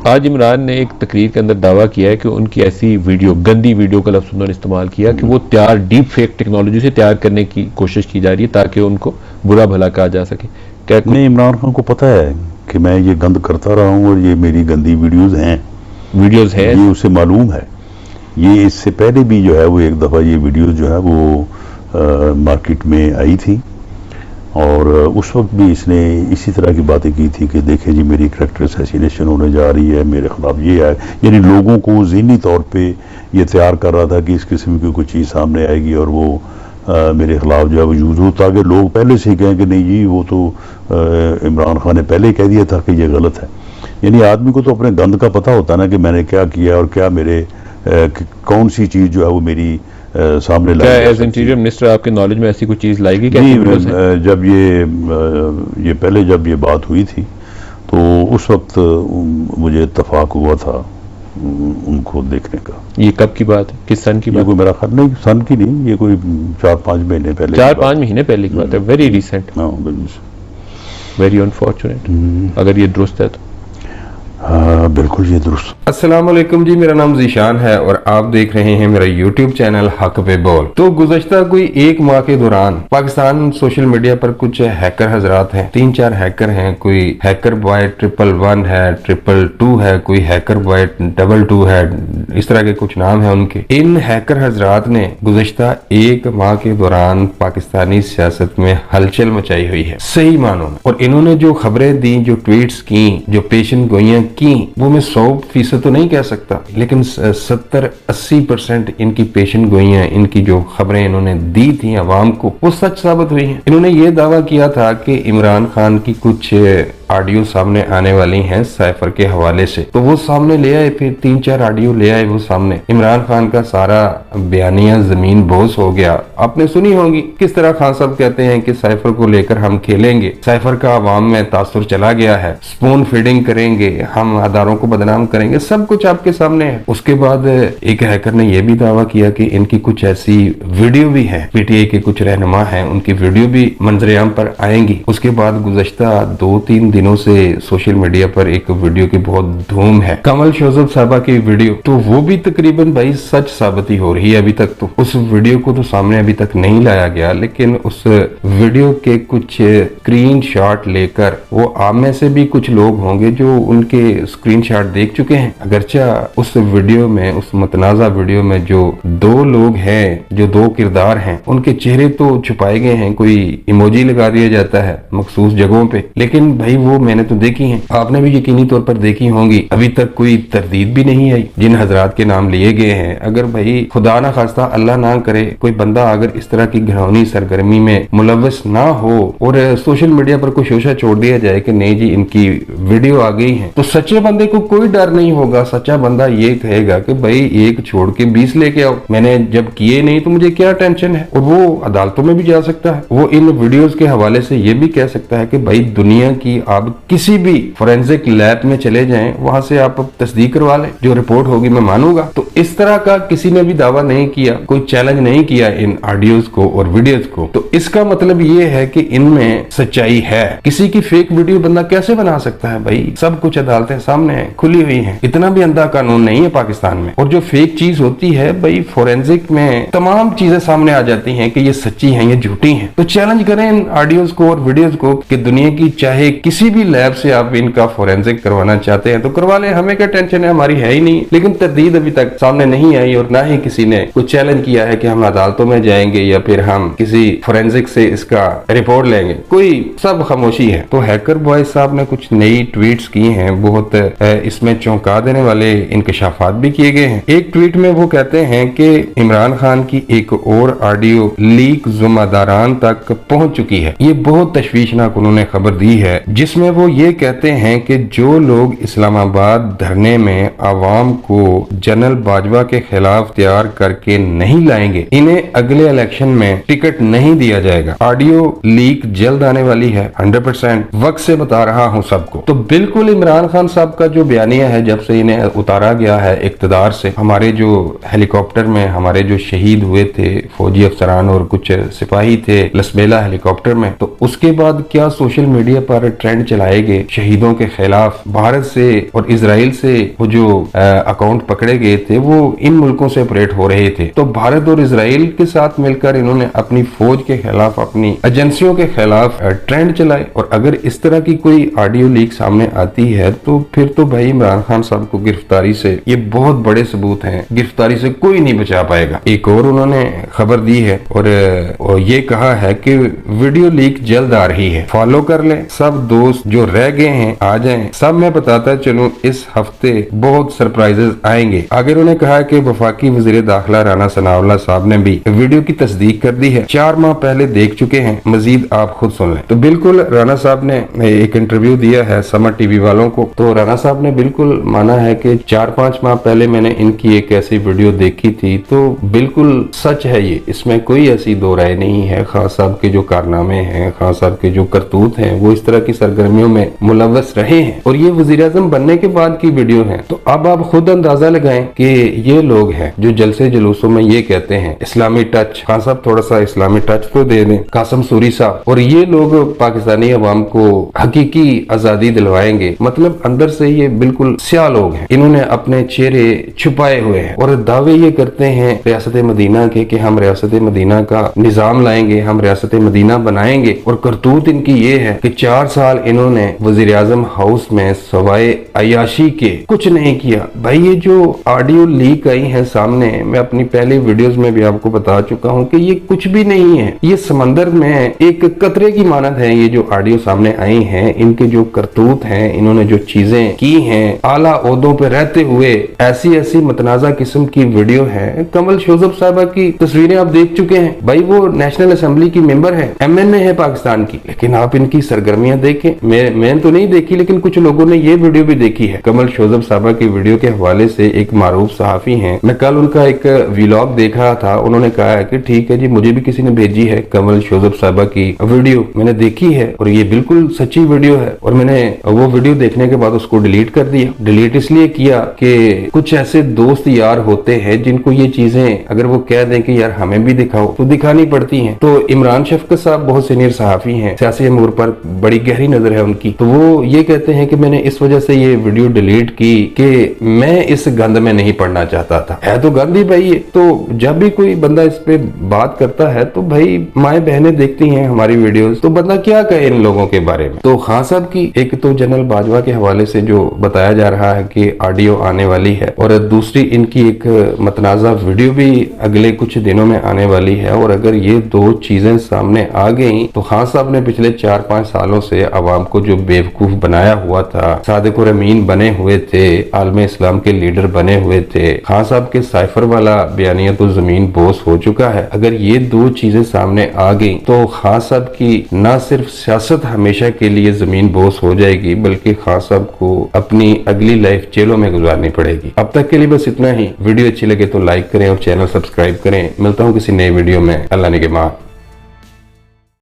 आज इमरान ने एक तकरीर के अंदर दावा किया है कि उनकी ऐसी वीडियो, गंदी वीडियो का लफ्ज़ उन्होंने इस्तेमाल किया कि वो तैयार डीप फेक टेक्नोलॉजी से तैयार करने की कोशिश की जा रही है ताकि उनको बुरा भला कहा जा सके। क्या नहीं, इमरान खान को पता है कि मैं ये गंद करता रहा हूँ और ये मेरी गंदी वीडियोस हैं, ये उसे मालूम है। ये इससे पहले भी जो है वो एक दफ़ा ये वीडियो जो है वो मार्केट में आई थी और उस वक्त भी इसने इसी तरह की बातें की थी कि देखें जी मेरी करैक्टर असैसिनेशन होने जा रही है, मेरे खिलाफ ये है, यानी लोगों को ज़हनी तौर पे ये तैयार कर रहा था कि इस किस्म की कोई चीज़ सामने आएगी और वो मेरे खिलाफ जो है वो यूज़ हो, ताकि लोग पहले से ही कहें कि नहीं जी वो तो इमरान खान ने पहले ही कह दिया था कि ये गलत है। यानी आदमी को तो अपने गंद का पता होता ना कि मैंने क्या किया और क्या मेरे कौन सी चीज़ जो है वो मेरी सामने लाई। क्या एज इंटीरियर मिनिस्टर आपके नॉलेज में ऐसी कोई चीज़ लाएगी? जब ये पहले जब ये बात हुई थी तो उस वक्त मुझे इत्तफाक हुआ था उनको देखने का। ये कब की बात है, किस सन की बात? कोई मेरा ख्याल नहीं सन की नहीं, ये कोई 4-5 महीने पहले, 4-5 महीने पहले की बात है। Very recent, very unfortunate. अगर ये दुरुस्त है तो बिल्कुल ये दुरुस्त। अस्सलाम वालेकुम जी, मेरा नाम ज़ीशान है और आप देख रहे हैं मेरा YouTube चैनल हक पे बोल। तो गुज़श्ता कोई 1 माह के दौरान पाकिस्तान सोशल मीडिया पर कुछ हैकर हजरात हैं, 3-4 हैकर हैं। कोई हैकर बॉय 111 है, 222 है, कोई हैकर बॉय 22 है, इस तरह के कुछ नाम है उनके। इन हैकर हजरात ने गुज़श्ता 1 माह के दौरान पाकिस्तानी सियासत में हलचल मचाई हुई है सही मानों में। और इन्होंने जो खबरें दी, जो ट्वीट्स की, जो पेशन गोइयां की, वो मैं 100% तो नहीं कह सकता, लेकिन 70-80% इनकी पेशन गोइयां, इनकी जो खबरें इन्होंने दी थी आवाम को, वो सच साबित हुई हैं। इन्होंने ये दावा किया था कि इमरान खान की कुछ ऑडियो सामने आने वाली हैं साइफर के हवाले से, तो वो सामने ले आए, फिर 3-4 ऑडियो ले आए वो सामने। इमरान खान का सारा बयानिया जमीन बोस हो गया। आपने सुनी होगी किस तरह खान साहब कहते हैं कि साइफर को लेकर हम खेलेंगे, साइफर का आवाम में तासुर चला गया है, स्पून फीडिंग करेंगे, हम अदारों को बदनाम करेंगे, सब कुछ आपके सामने है। उसके बाद एक हैकर ने यह भी दावा किया कि इनकी कुछ ऐसी वीडियो भी है, पीटीआई के कुछ रहनुमा हैं, उनकी वीडियो भी मंजरेआम पर आएंगी। उसके बाद गुज़श्ता 2-3 दिनों से सोशल मीडिया पर एक वीडियो की बहुत धूम है, कमल शोजब साहबा की वीडियो, तो वो भी तकरीबन भाई सच साबित ही हो रही है। अभी तक तो उस वीडियो को तो सामने अभी तक नहीं लाया गया, लेकिन उस वीडियो के कुछ स्क्रीन शॉट लेकर वो आप में से भी कुछ लोग होंगे जो उनके स्क्रीनशॉट देख चुके हैं। अगरचा उस वीडियो में, उस मतनाज़ा वीडियो में जो 2 लोग हैं, जो 2 किरदार हैं, उनके चेहरे तो छुपाए गए हैं, कोई इमोजी लगा दिया जाता है मखसूस जगहों पे, लेकिन भाई वो मैंने तो देखी हैं, आपने भी यकीनी तौर पर देखी होंगी। अभी तक कोई तरदीद भी नहीं आई जिन हजरात के नाम लिए गए हैं। अगर भाई खुदा ना खास्ता, अल्लाह ना करे, कोई बंदा अगर इस तरह की घिनौनी सरगर्मी में मुलव्वस ना हो और सोशल मीडिया पर कोई शोशा छोड़ दिया जाए कि नहीं जी इनकी वीडियो आ गई है, तो सच्चे बंदे को कोई डर नहीं होगा। सच्चा बंदा ये कहेगा कि भाई एक छोड़ के 20 लेके आओ, मैंने जब किए नहीं तो मुझे क्या टेंशन है। और वो अदालतों में भी जा सकता है, वो इन वीडियोस के हवाले से ये भी कह सकता है कि भाई दुनिया की आप किसी भी फोरेंसिक लैब में चले जाएं, वहां से आप तस्दीक करवा लें, जो रिपोर्ट होगी मैं मानूंगा। तो इस तरह का किसी ने भी दावा नहीं किया, कोई चैलेंज नहीं किया इन ऑडियोज को और वीडियोज को। तो इसका मतलब ये है कि इनमें सच्चाई है। किसी की फेक वीडियो बंदा कैसे बना सकता है भाई? सब कुछ अदालतें सामने है, खुली हुई हैं। इतना भी अंधा कानून नहीं है पाकिस्तान में। और जो फेक चीज होती है भाई, फोरेंसिक में तमाम चीजें सामने आ जाती हैं कि ये सच्ची हैं, ये झूठी हैं। तो चैलेंज करें इन ऑडियोज को और वीडियोज को कि दुनिया की चाहे किसी भी लैब से आप इनका फोरेंसिक करवाना चाहते हैं तो करवा लें, हमें क्या टेंशन है, हमारी है ही नहीं। लेकिन तरदीद अभी तक सामने नहीं आई और ना ही किसी ने कुछ चैलेंज किया है कि हम अदालतों में जाएंगे या फिर हम किसी फोरेंसिक से इसका रिपोर्ट लेंगे, कोई सब खामोशी है। तो हैकर बॉय साहब ने कुछ नई ट्वीट्स की हैं, बहुत इसमें चौंका देने वाले इंकशाफात भी किए गए हैं। एक ट्वीट में वो कहते हैं कि इमरान खान की एक और ऑडियो लीक जुम्मेदारान तक पहुंच चुकी है। ये बहुत तशवीशनाक उन्होंने खबर दी है, जिसमें वो ये कहते हैं कि जो लोग इस्लामाबाद धरने में आवाम को जनरल बाजवा के खिलाफ तैयार करके नहीं लाएंगे, इन्हें अगले इलेक्शन में टिकट नहीं दिया जाएगा। ऑडियो लीक जल्द आने वाली है, 100% वक्त से बता रहा हूं सबको। तो बिल्कुल इमरान खान साहब का जो बयानिया है, जब से इन्हें उतारा गया है इक्तदार से, हमारे जो हेलीकॉप्टर में हमारे जो शहीद हुए थे फौजी अफसरान और कुछ सिपाही थे लसबेला हेलीकॉप्टर में, तो उसके बाद क्या सोशल मीडिया पर ट्रेंड चलाए गए शहीदों के खिलाफ, भारत से और इजराइल से वो जो अकाउंट पकड़े गए थे वो इन मुल्कों से ऑपरेट हो रहे थे। तो भारत और इजराइल के साथ मिलकर इन्होंने अपनी फौज के खिलाफ, अपनी एजेंसियों के खिलाफ ट्रेंड चलाए। और अगर इस तरह की कोई ऑडियो लीक सामने आती है तो फिर तो भाई इमरान खान साहब को गिरफ्तारी से, ये बहुत बड़े सबूत हैं, गिरफ्तारी से कोई नहीं बचा पाएगा। एक और उन्होंने खबर दी है और ये कहा है कि वीडियो लीक जल्द आ रही है, फॉलो कर ले सब दोस्त जो रह गए हैं आ जाएं, सब मैं बताता चलूं इस हफ्ते बहुत सरप्राइजेस आएंगे। आगे उन्होंने कहा कि वफाकी वजीर दाखिला राना सनाउल्लाह साहब ने भी वीडियो की तस्दीक कर दी है, 4 माह पहले देख चुके हैं, मजीद आप खुद सुन लें। तो बिल्कुल राना साहब ने एक इंटरव्यू दिया है समर टीवी वालों को, तो राना साहब ने बिल्कुल माना है कि 4-5 माह पहले मैंने इनकी एक ऐसी वीडियो देखी थी। तो बिल्कुल सच है ये, इसमें कोई ऐसी दो राय नहीं है। खान साहब के जो कारनामे हैं, खान साहब के जो करतूत हैं, वो इस तरह की सरगर्मियों में मुलव्वस रहे हैं और ये वजीर आजम बनने के बाद की वीडियो है। तो अब आप खुद अंदाजा लगाएं कि ये लोग हैं जो जलसे जुलूसों में ये कहते हैं इस्लामी टच, खान साहब थोड़ा सा इस्लामी टच तो दे दें, कासिम सूरी साहब, और ये लोग पाकिस्तानी अवाम को हकीकी आजादी दिलवाएंगे। मतलब अंदर से ये बिल्कुल स्याह लोग हैं, इन्होंने अपने चेहरे छुपाए हुए हैं और दावे ये करते हैं रियासत मदीना के कि हम रियासत मदीना का निजाम लाएंगे, हम रियासत मदीना बनाएंगे। और करतूत इनकी ये है कि 4 साल इन्होंने वजीर आजम हाउस में सवाए अयाशी के कुछ नहीं किया। भाई ये जो ऑडियो लीक आई है सामने, मैं अपनी पहली वीडियोस में भी आपको बता चुका हूं कि ये कुछ भी नहीं है, ये समंदर में एक कतरे की मानद है। ये जो ऑडियो सामने आई हैं, इनके जो करतूत हैं, इन्होंने जो चीजें की हैं, आला ओहदों पे रहते हुए ऐसी ऐसी मतनाजा किस्म की वीडियो है। कमल शोजब साहबा की तस्वीरें आप देख चुके हैं, भाई वो नेशनल असेंबली की मेंबर है, MNA है पाकिस्तान की, लेकिन आप इनकी सरगर्मियां देखें। मैंने तो नहीं देखी, लेकिन कुछ लोगों ने ये वीडियो भी देखी है। कमल शोजब साहबा की वीडियो के हवाले से एक मारूफ सहाफी हैं, मैं कल उनका एक व्लॉग देख रहा था, उन्होंने कहा है कि ठीक है जी, मुझे भी किसी ने भेजी है कमल शोजब साहबा की वीडियो, मैंने देखी है और ये बिल्कुल सच्ची वीडियो है। और मैंने वो वीडियो देखने के बाद उसको डिलीट कर दिया। डिलीट इसलिए किया कि कुछ ऐसे दोस्त यार होते हैं जिनको ये चीजें अगर वो कह दें कि यार हमें भी दिखाओ तो दिखानी पड़ती हैं। तो इमरान शफकत साहब बहुत सीनियर सहाफी हैं, सियासी अमूर पर बड़ी गहरी नजर है उनकी, तो वो ये कहते हैं कि मैंने इस वजह से ये वीडियो डिलीट की कि मैं इस गंद में नहीं पड़ना चाहता था। है तो गंद ही भाई, तो जब भी कोई बंदा इस पे बात करता है तो भाई माए बहनें देखती हैं हमारी वीडियोस, तो बंदा क्या कहे इन लोगों के बारे में। तो खान साहब की एक तो जनरल बाजवा के हवाले से जो बताया जा रहा है कि ऑडियो आने वाली है, और दूसरी इनकी एक मतनाजा वीडियो भी अगले कुछ दिनों में आने वाली है। और अगर ये दो चीजें सामने आ गई तो खान साहब ने पिछले 4-5 सालों से अवाम को जो बेवकूफ बनाया हुआ था, सादिक और अमीन बने हुए थे, आलमे इस्लाम के लीडर बने हुए थे, खान साहब के साइफर वाला बयानिया तो जमीन बोस हो चुका है। अगर ये दो चीजें सामने आ गई तो खान साहब की न सिर्फ सियासत हमेशा के लिए जमीन बोस हो जाएगी, बल्कि खान साहब को अपनी अगली लाइफ जेलों में गुजारनी पड़ेगी। अब तक के लिए बस इतना ही। वीडियो अच्छी लगे तो लाइक करें और चैनल सब्सक्राइब करें। मिलता हूँ किसी नए वीडियो में। अल्लाह निगहबान।